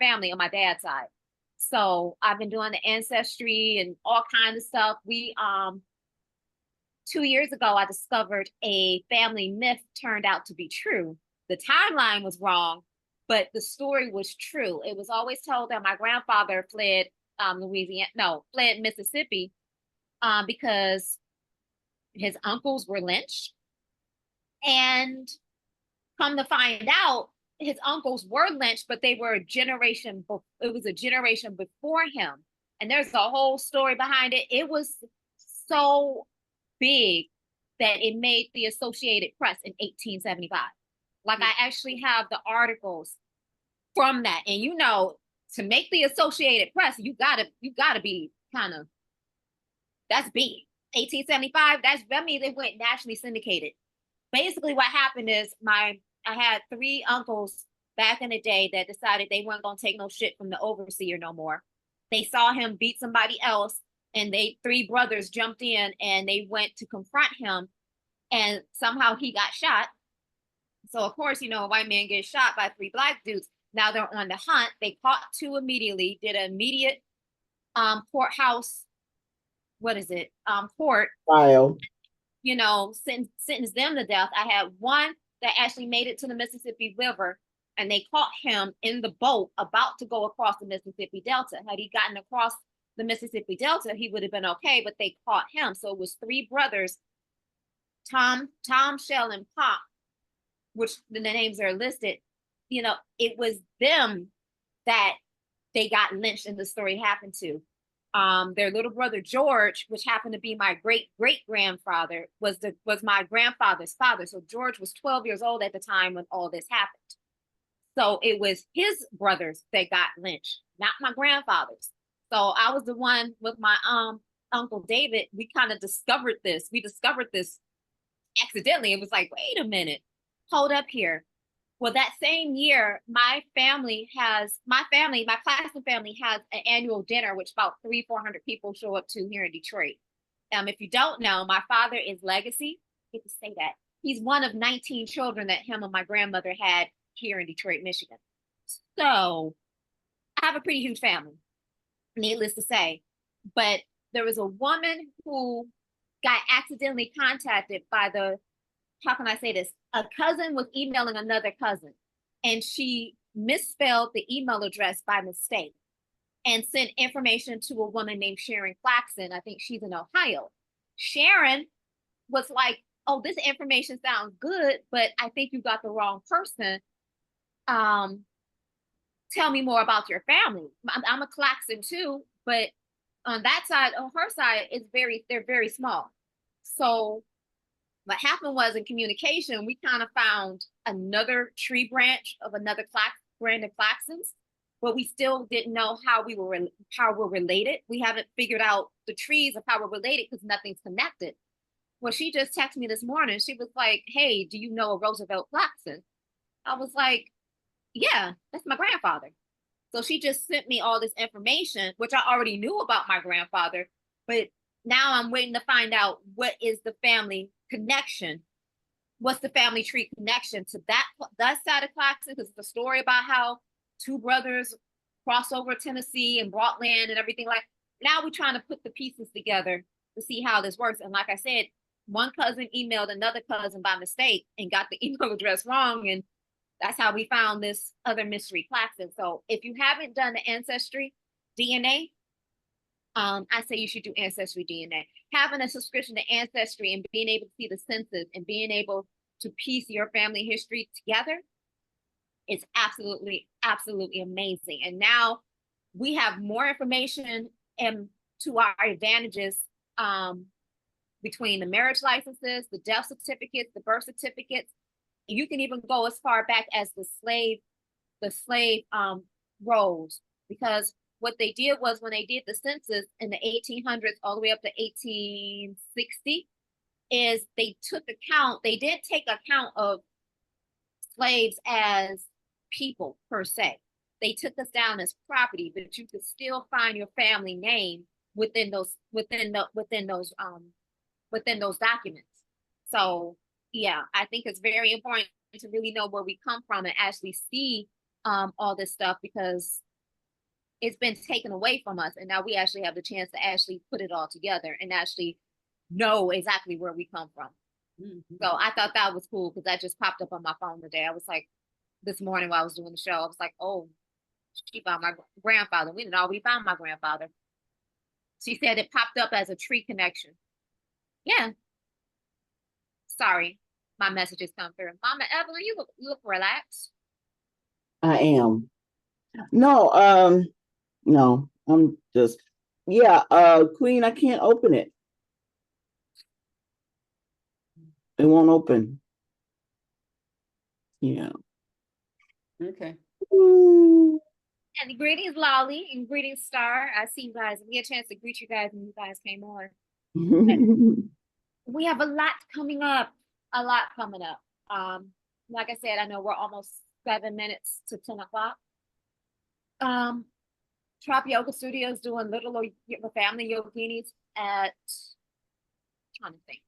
dad's side. So I've been doing the ancestry and all kinds of stuff. We 2 years ago, I discovered a family myth turned out to be true. The timeline was wrong, but the story was true. It was always told that my grandfather fled Mississippi because his uncles were lynched. And come to find out, his uncles were lynched, but they were it was a generation before him. And there's a whole story behind it. It was so big that it made the Associated Press in 1875. Like I actually have the articles from that. And to make the Associated Press, you gotta be kind of, that's big. 1875, that means it went nationally syndicated. Basically what happened is I had 3 uncles back in the day that decided they weren't going to take no shit from the overseer no more. They saw him beat somebody else, and 3 brothers jumped in and they went to confront him, and somehow he got shot. So of course, a white man gets shot by 3 Black dudes. Now they're on the hunt. They caught 2 immediately, did an immediate courthouse, court Trial. Sentenced them to death. I had one that actually made it to the Mississippi River, and they caught him in the boat about to go across the Mississippi Delta. Had he gotten across the Mississippi Delta, he would have been okay, but they caught him. So it was 3 brothers, Tom, Shell, and Pop, which the names are listed. It was them that they got lynched and the story happened to. Their little brother George, which happened to be my great-great-grandfather, was my grandfather's father. So George was 12 years old at the time when all this happened. So it was his brothers that got lynched, not my grandfather's. So I was the one with my Uncle David. We kind of discovered this. We discovered this accidentally. It was like, wait a minute, hold up here. Well, that same year, my Claxton family has an annual dinner, which about 300-400 people show up to here in Detroit. If you don't know, my father is legacy. I get to say that. He's one of 19 children that him and my grandmother had here in Detroit, Michigan. So I have a pretty huge family, needless to say. But there was a woman who got accidentally contacted by how can I say this? A cousin was emailing another cousin, and she misspelled the email address by mistake and sent information to a woman named Sharon Claxton. I think she's in Ohio. Sharon was like, oh, this information sounds good, but I think you got the wrong person. Tell me more about your family. I'm a Claxton too, but on that side, on her side, they're very small. So what happened was in communication, we kind of found another tree branch of another brand of Claxtons, but we still didn't know how we're related. We haven't figured out the trees of how we're related because nothing's connected. Well, she just texted me this morning. She was like, hey, do you know a Roosevelt Claxton? I was like, yeah, that's my grandfather. So she just sent me all this information, which I already knew about my grandfather, but now I'm waiting to find out what is the family connection. What's the family tree connection to that side of Claxton? Because it's a story about how two brothers crossed over Tennessee and brought land and everything. Like, now we're trying to put the pieces together to see how this works. And like I said, one cousin emailed another cousin by mistake and got the email address wrong, and that's how we found this other mystery Claxton. So if you haven't done the ancestry DNA, I say you should do ancestry DNA. Having a subscription to Ancestry and being able to see the census and being able to piece your family history together is absolutely, absolutely amazing. And now we have more information and to our advantages between the marriage licenses, the death certificates, the birth certificates. You can even go as far back as the slave rolls, because what they did was when they did the census in the 1800s all the way up to 1860 is they did take account of slaves as people per se. They took us down as property, but you could still find your family name within those documents. So yeah, I think it's very important to really know where we come from and actually see all this stuff, because it's been taken away from us, and now we actually have the chance to actually put it all together and actually know exactly where we come from. Mm-hmm. So I thought that was cool because that just popped up on my phone today. I was like, this morning while I was doing the show, I was like, oh, she found my grandfather. We didn't already found my grandfather. She said it popped up as a tree connection. Yeah. Sorry, my messages come through. Mama Evelyn, you look relaxed. I am. No, no, I'm just, yeah, Queen, I can't open it. It won't open. Yeah. Okay. Ooh. And greetings, Lolly, and greetings, Star. I see you guys. We had a chance to greet you guys when you guys came on. We have a lot coming up. Like I said, I know we're almost 7 minutes to 10 o'clock. Trop Yoga Studios doing little family yoginis at, trying to think.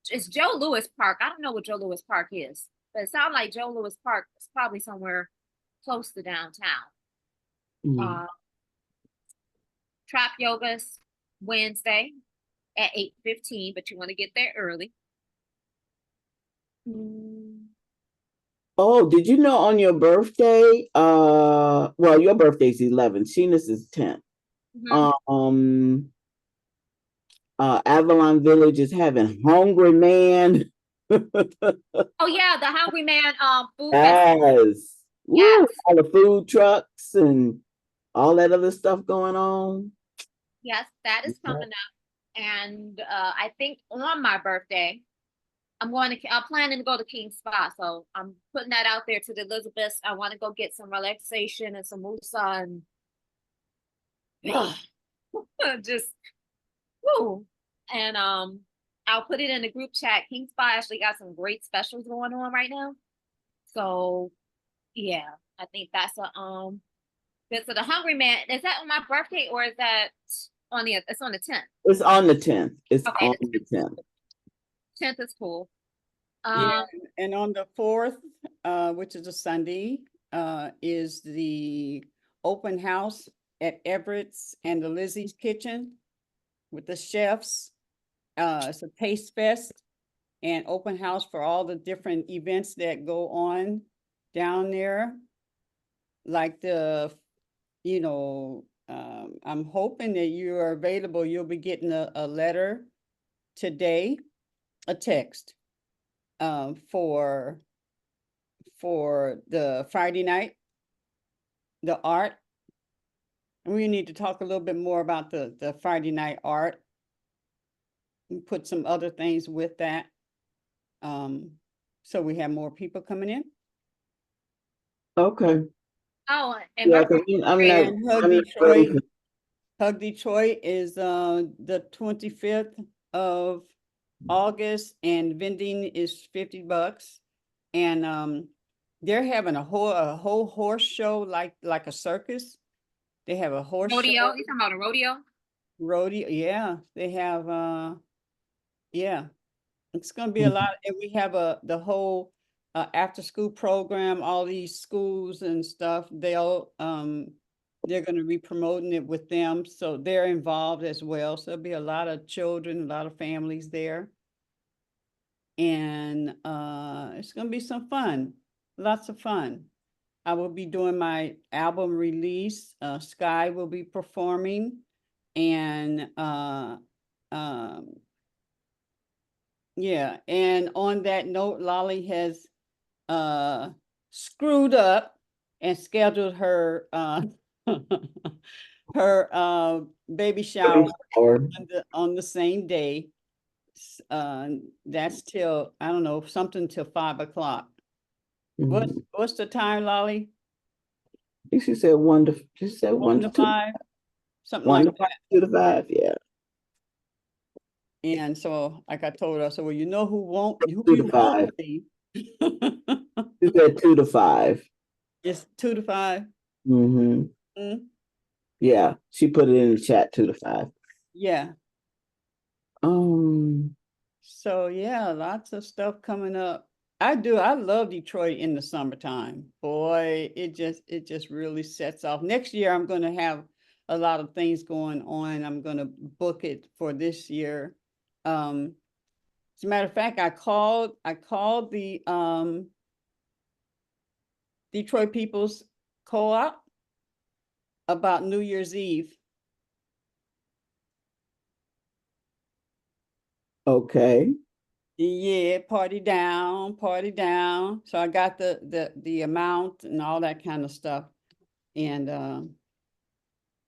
It's Joe Louis Park. I don't know what Joe Louis Park is, but it sounds like Joe Louis Park is probably somewhere close to downtown. Trop Yoga's Wednesday at 8:15, but you want to get there early. Oh, did you know on your birthday, well, your birthday's 11, Sheena's is 10. Mm-hmm. Avalon Village is having Hungry Man. Oh yeah, the Hungry Man food festival. Yes. Yes. All the food trucks and all that other stuff going on. Yes, that is coming up. And I think on my birthday, I'm planning to go to King's Spa. So I'm putting that out there to the Elizabeths. I want to go get some relaxation and some musa and just woo. And I'll put it in the group chat. King's Spa actually got some great specials going on right now. So yeah, I think that's so the Hungry Man, is that on my birthday or is that it's on the 10th? It's on the 10th. It's okay, on the 10th. 10th is cool. Yeah, Um, and on the 4th, which is a Sunday, is the open house at Everett's and the Lizzie's Kitchen with the chefs. It's a taste fest and open house for all the different events that go on down there. Like I'm hoping that you are available. You'll be getting a letter today, a text, for the Friday night, the art. And we need to talk a little bit more about the Friday night art and put some other things with that. So we have more people coming in. Okay. oh, and Yeah, Mercury, I'm not. And Hug I'm not ready Detroit, Hug Detroit is the 25th of August, and vending is $50. And they're having a whole horse show, like a circus. They have a horse rodeo. show, You talking about a rodeo? rodeo. Yeah, they have yeah, it's gonna be a lot. And we have the whole after school program, all these schools and stuff. They're gonna be promoting it with them, so they're involved as well. So there'll be a lot of children, a lot of families there. And it's gonna be some fun, lots of fun. I will be doing my album release. Sky will be performing, and yeah. And on that note, Lolly has screwed up and scheduled her her baby shower or on the same day. That's till, I don't know, something till 5 o'clock. What's the time, Lolly? she said one to. She said 1 to 2. 5, something One like to 5, that. 2 to 5. Yeah. And so, like I told her, so well, you know who 2 you to won't 5. see. She said 2 to 5. It's 2 to 5. Mm-hmm. Mm, Yeah. She put it in the chat 2 to 5. yeah. Um. So yeah, lots of stuff coming up. I love Detroit in the summertime. Boy, it just really sets off. Next year I'm gonna have a lot of things going on. I'm gonna book it for this year. As a matter of fact, I called the Detroit People's Co-op about New Year's Eve. Okay. Yeah, party down, party down. So I got the amount and all that kind of stuff. And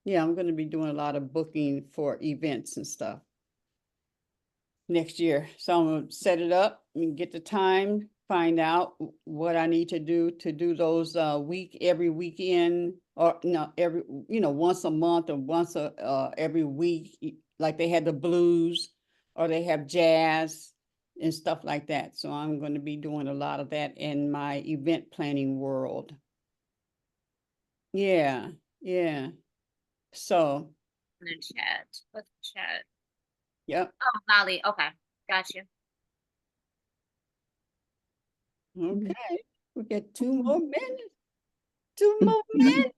yeah, I'm going to be doing a lot of booking for events and stuff next year. So I'm going to set it up and get the time, find out what I need to do those every weekend, or no, once a month or once every week. Like they had the blues or they have jazz and stuff like that. So I'm going to be doing a lot of that in my event planning world. Yeah, yeah. So, In the chat. What's the chat? yep. Oh, Lolly. Okay, got you. Okay. We got 2 more minutes. 2 more minutes.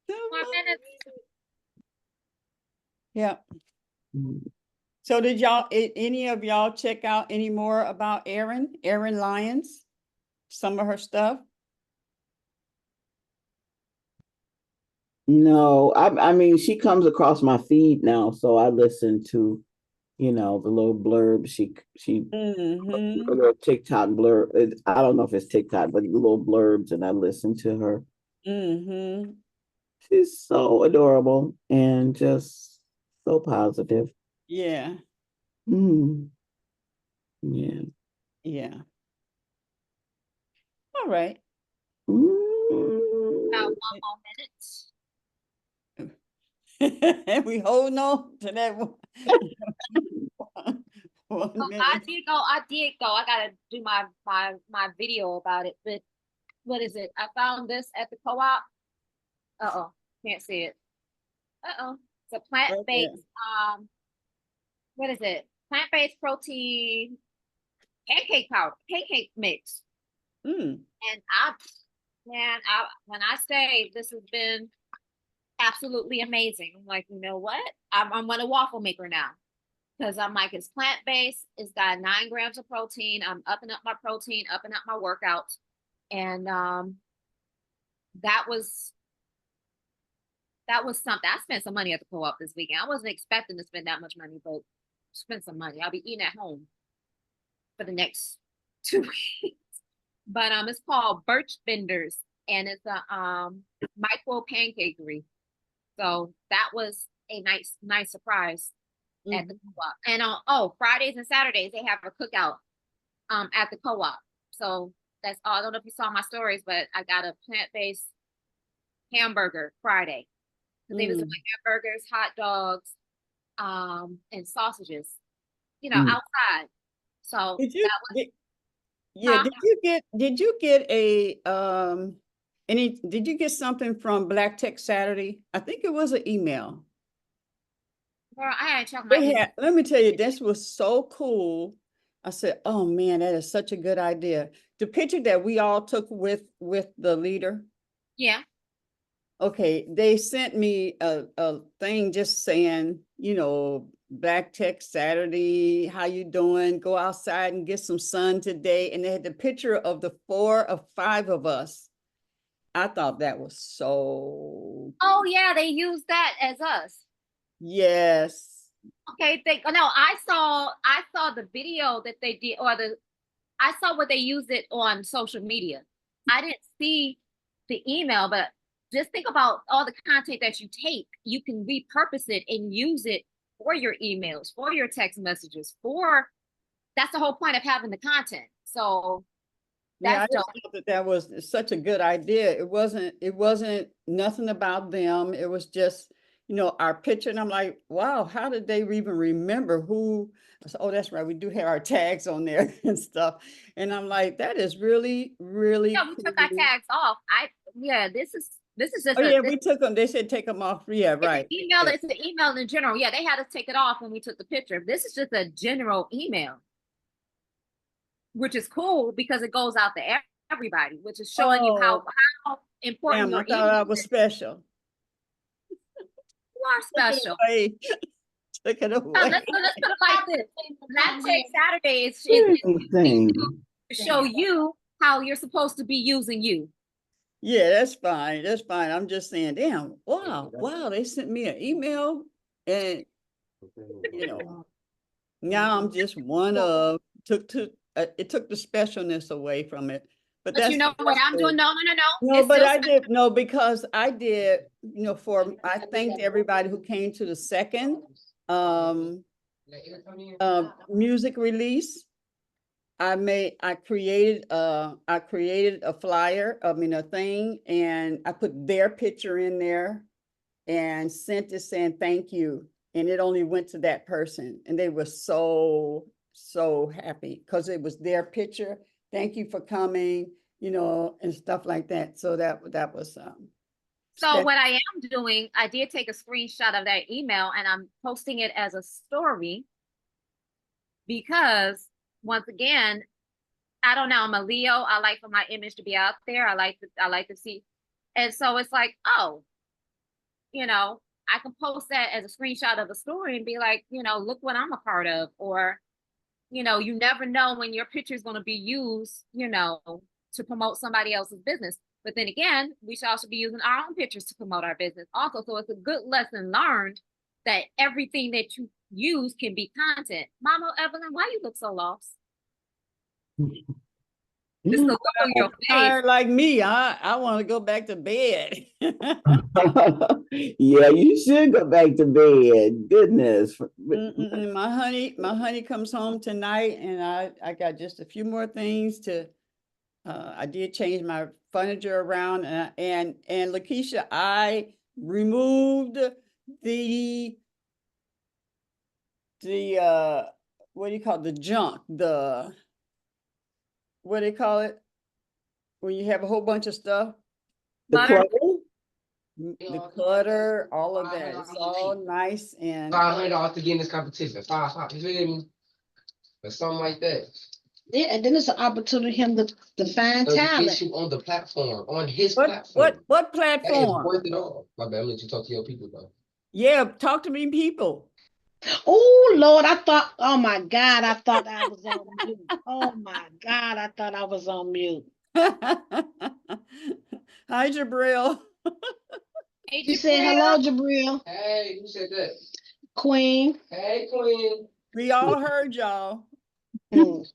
2 More more minutes. minutes. Yeah. So did y'all, any of y'all check out any more about Erin Lyons? Some of her stuff? No, I mean she comes across my feed now, so I listen to, the little blurb she Mm-hmm. a little TikTok blurb. I don't know if it's TikTok, but the little blurbs, and I listen to her. Mm-hmm. She's so adorable and just so positive. Yeah. Mm. Yeah. Yeah. All right. About Mm. 1 more minute. And we holding on to that one. 1 Oh, minute. I did go. I gotta do my video about it. But what is it? I found this at the co-op. Uh-oh, can't see it. Uh-oh. It's a plant-based, what is it? Plant-based protein pancake powder, pancake mix. Mm. And when I say this has been absolutely amazing, I'm like, you know what? I'm on a waffle maker now. Because I'm like, it's plant-based, it's got 9 grams of protein. I'm upping up my protein, upping up my workouts. And that was something. I spent some money at the co-op this weekend. I wasn't expecting to spend that much money, but spend some money. I'll be eating at home for the next 2 weeks. But it's called Birch Benders, and it's a micro pancakery. So that was a nice surprise at the co-op. And Fridays and Saturdays they have a cookout at the co-op. So that's all. I don't know if you saw my stories, but I got a plant-based hamburger Friday. They was doing hamburgers, hot dogs, and sausages, outside. So Did you that was yeah, did you get a did you get something from Black Tech Saturday? I think it was an email. girl, I had to check my email. Let me tell you, this was so cool. I said, oh man, that is such a good idea. The picture that we all took with the leader. Yeah. Okay, they sent me a thing just saying, Black Tech Saturday, how you doing? Go outside and get some sun today. And they had the picture of the 4 or 5 of us. I thought that was so. Oh yeah, they used that as us. Yes. Okay, I saw the video that they did, I saw what they used it on social media. I didn't see the email, but just think about all the content that you take. You can repurpose it and use it for your emails, for your text messages, that's the whole point of having the content. So Yeah, I that's just thought that was such a good idea. It wasn't nothing about them. It was just, our picture. And I'm like, wow, how did they even remember who? I said, oh, that's right. We do have our tags on there and stuff. And I'm like, that is really, really we took our cool. tags off. This is just we took them. They said take them off. Yeah, right. It's an email in general. Yeah, they had us take it off when we took the picture. This is just a general email, which is cool because it goes out to everybody, which is showing you how important your I thought I was special. You are special. Took it away. Let's put it like this. Black Tech Saturday is to show you how you're supposed to be using you. Yeah, that's fine. That's fine. I'm just saying, damn, wow, they sent me an email and now I'm just one of it took the specialness away from it. But you know what I'm doing? No. No, but I did because I did, I thanked everybody who came to the second music release. I created a flyer, a thing, and I put their picture in there and sent it saying thank you. And it only went to that person. And they were so happy because it was their picture. Thank you for coming, and stuff like that. So that was so what I am doing, I did take a screenshot of that email and I'm posting it as a story because once again, I don't know, I'm a Leo. I like for my image to be out there. I like to see. And so it's like, I can post that as a screenshot of a story and be like, look what I'm a part of. Or, you never know when your picture is going to be used, to promote somebody else's business. But then again, we should also be using our own pictures to promote our business also. So it's a good lesson learned that everything that you use can be content. Mama Evelyn, why you look so lost? Just the look on your face. Tired like me. I want to go back to bed. Yeah, you should go back to bed. Goodness. My honey comes home tonight, and I got just a few more things to. I did change my furniture around, and Lakeisha, I removed the what do you call it? The junk, what do they call it when you have a whole bunch of stuff? The clutter? The clutter, all of that. It's all nice and $500 to get in this competition. $500, you feel me? Or something like that. Yeah, and then it's an opportunity for him to find He talent. gets you on the platform, on his What platform. what That is platform? worth it all. My bad, I'm gonna let you talk to your people, bro. Yeah, talk to me, people. Oh Lord, oh my God, I thought I was on mute. Oh my God, I thought I was on mute. Hi, Jabril. Hey, He said, hello, Jabril. Jabril, Hey, who said that? Queen. Hey, Queen. We all heard y'all. Mm.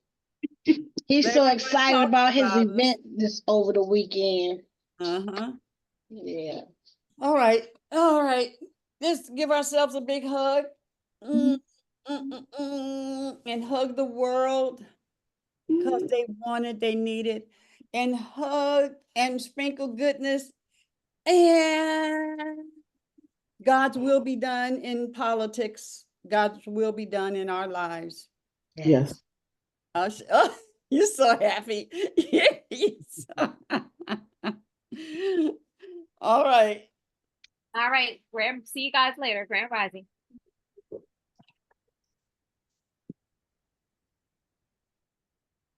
He's Let so everybody excited talk about his about us. event this over the weekend. Uh-huh. Yeah. All right. All right. Let's give ourselves a big hug. And hug the world because they want it, they need it. And hug and sprinkle goodness. And God's will be done in politics. God's will be done in our lives. Yes. Oh, you're so happy. Yes. All right. All right, Grand. See you guys later. Grand Rising.